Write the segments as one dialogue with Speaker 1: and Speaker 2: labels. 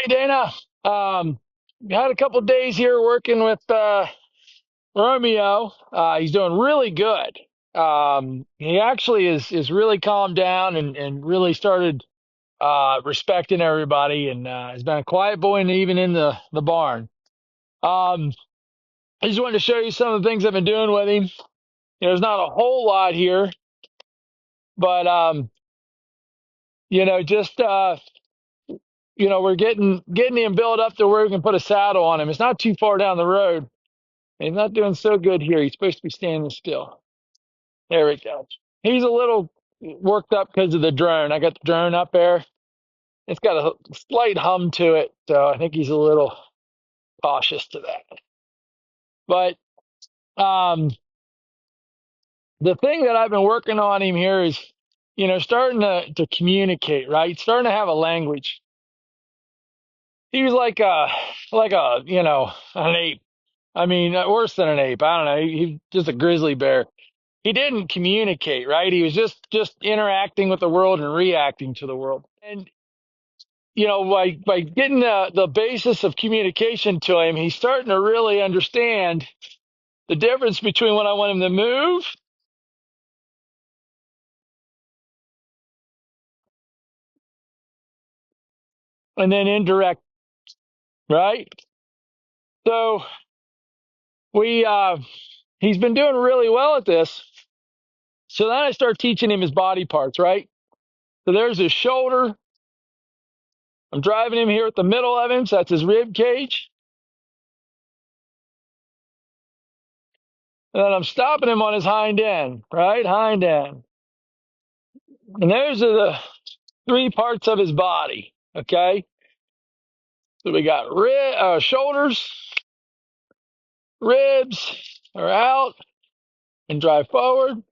Speaker 1: Dana. Um, had a couple days here working with Romeo. He's doing really good. He actually is really calmed down and really started respecting everybody, and has been a quiet boy and even in the barn. Um, I just wanted to show you some of the things I've been doing with him. There's not a whole lot here, but just we're getting him built up to where we can put a saddle on him. It's not too far down the road. He's not doing so good here. He's supposed to be standing still. There we go. He's a little worked up because of the drone. I got the drone up there. It's got a slight hum to it, so I think he's a little cautious to that. But um, the thing that I've been working on him here is, starting to communicate, right? Starting to have a language. He was like a an ape. I mean, worse than an ape. I don't know. He's just a grizzly bear. He didn't communicate, right? He was just interacting with the world and reacting to the world. And by getting the basis of communication to him, he's starting to really understand the difference between when I want him to move and then indirect, right? So we he's been doing really well at this. So then I start teaching him his body parts, right? So there's his shoulder. I'm driving him here at the middle of him, so that's his rib cage. And then I'm stopping him on his hind end, right? Hind end. And those are the three parts of his body, okay? So we got shoulders, ribs are out and drive forward.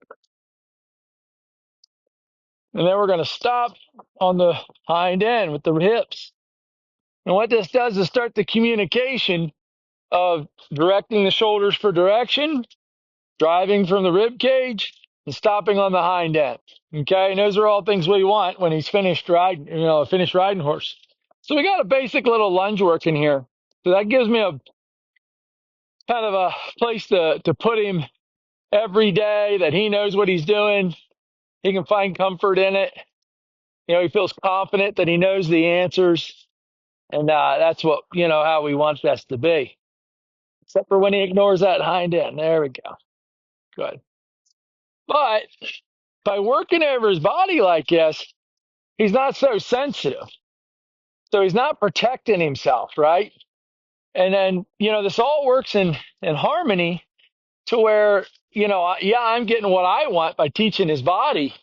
Speaker 1: And then we're going to stop on the hind end with the hips. And what this does is start the communication of directing the shoulders for direction, driving from the rib cage, and stopping on the hind end. Okay, and those are all things we want when he's finished riding, a finished riding horse. So we got a basic little lunge work in here. So that gives me a kind of a place to put him every day that he knows what he's doing. He can find comfort in it. He feels confident that he knows the answers. And that's what, how we want this to be. Except for when he ignores that hind end. There we go. Good. But by working over his body like this, he's not so sensitive. So he's not protecting himself, right? And then, this all works in harmony to where, yeah, I'm getting what I want by teaching his body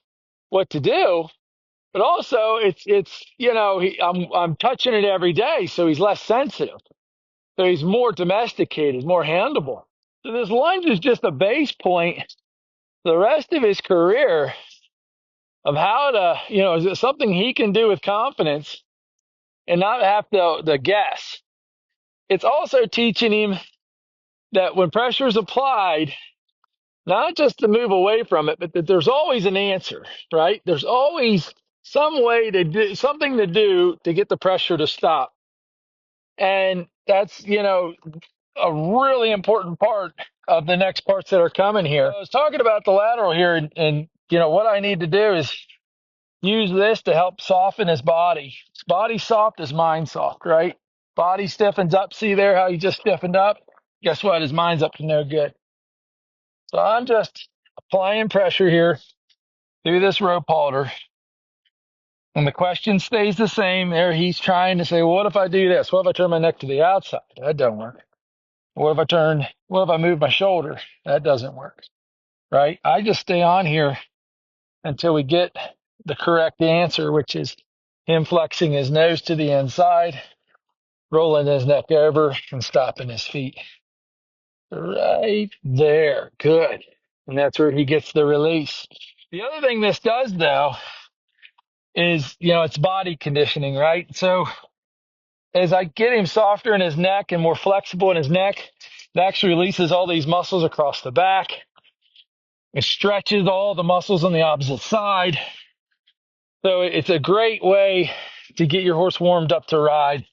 Speaker 1: what to do, but also I'm touching it every day, so he's less sensitive. So he's more domesticated, more handleable. So this lunge is just a base point. The rest of his career of how to, is it something he can do with confidence and not have to guess. It's also teaching him that when pressure is applied, not just to move away from it, but that there's always an answer, right? There's always some way to do something to do to get the pressure to stop. And that's, a really important part of the next parts that are coming here. I was talking about the lateral here, and what I need to do is use this to help soften his body. His body's soft, his mind's soft, right? Body stiffens up. See there how he just stiffened up? Guess what? His mind's up to no good. So I'm just applying pressure here through this rope halter. And the question stays the same. There he's trying to say, well, what if I do this? What if I turn my neck to the outside? That don't work. What if I move my shoulder? That doesn't work, right? I just stay on here until we get the correct answer, which is him flexing his nose to the inside, rolling his neck over, and stopping his feet. Right there. Good. And that's where he gets the release. The other thing this does, though, is, it's body conditioning, right? So as I get him softer in his neck and more flexible in his neck, it actually releases all these muscles across the back. It stretches all the muscles on the opposite side. So it's a great way to get your horse warmed up to ride.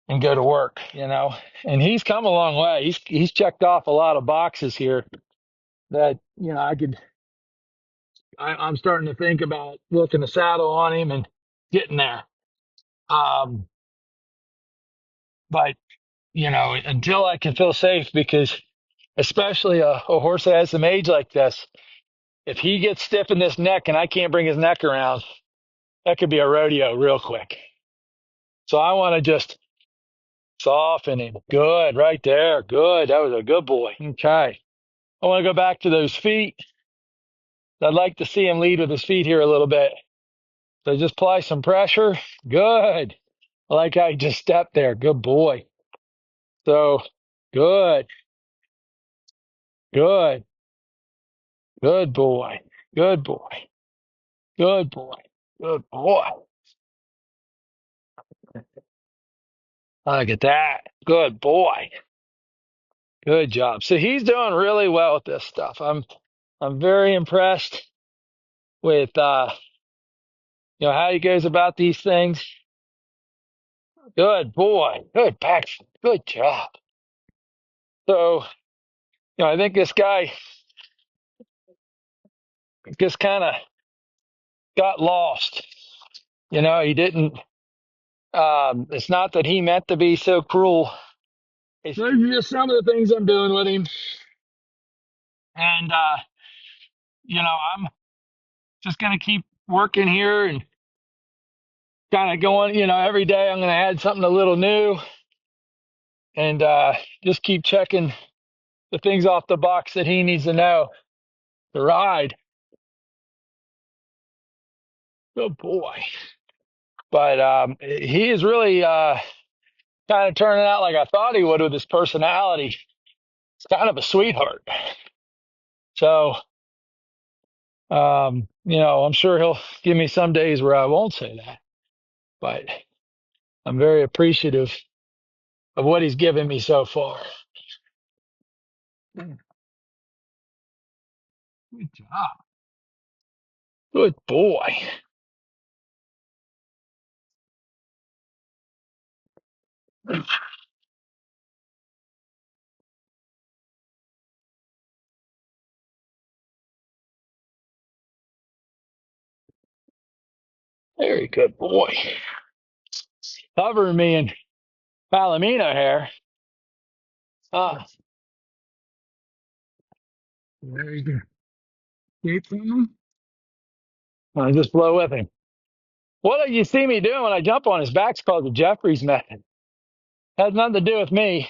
Speaker 1: and go to work, And he's come a long way. He's checked off a lot of boxes here that, I'm starting to think about looking a saddle on him and getting there. Um, but, until I can feel safe, because especially a horse that has some age like this, if he gets stiff in this neck and I can't bring his neck around, that could be a rodeo real quick. So I want to just soften him. Good, right there. Good. That was a good boy. Okay. I want to go back to those feet. I'd like to see him lead with his feet here a little bit. So just apply some pressure. Good. I like how he just stepped there. Good boy. So good, good, good boy. Good boy. Good boy. Good boy. Look at that. Good boy. Good job. So he's doing really well with this stuff. I'm very impressed with how he goes about these things. Good boy. Good back. Good job. So, I think this guy just kind of got lost. He didn't it's not that he meant to be so cruel. It's just some of the things I'm doing with him. And I'm just gonna keep working here and kind of going, every day I'm gonna add something a little new and just keep checking the things off the box that he needs to know to ride. Good boy. But he is really kind of turning out like I thought he would with his personality. He's kind of a sweetheart. So, I'm sure he'll give me some days where I won't say that. But I'm very appreciative of what he's given me so far. Good job. Good boy. Very good boy. Covering me in Palomino hair. Ah, very good. Keep from him. I just blow with him. What you see me doing when I jump on his back is called the Jeffries method. Has nothing to do with me.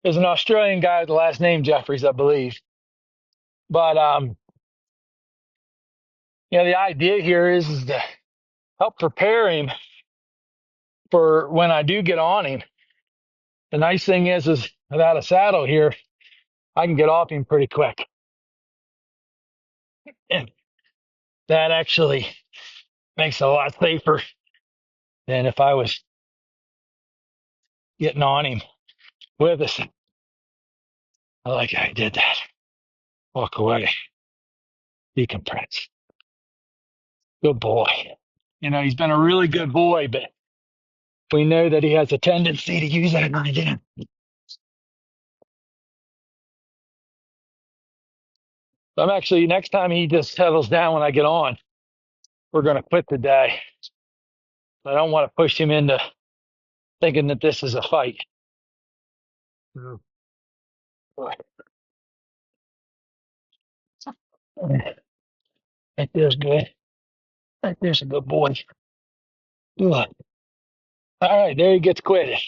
Speaker 1: There's an Australian guy with the last name Jeffries, I believe. But the idea here is to help prepare him for when I do get on him. The nice thing is without a saddle here, I can get off him pretty quick. And that actually makes it a lot safer than if I was getting on him with us. I like how I did that. Walk away. Decompress. Good boy. He's been a really good boy, but we know that he has a tendency to use that again. So I'm actually, next time he just settles down when I get on, we're going to quit the day. I don't want to push him into thinking that this is a fight. Oh, boy. Right there's good. Right there's a good boy. Good. All right, there he gets quitted.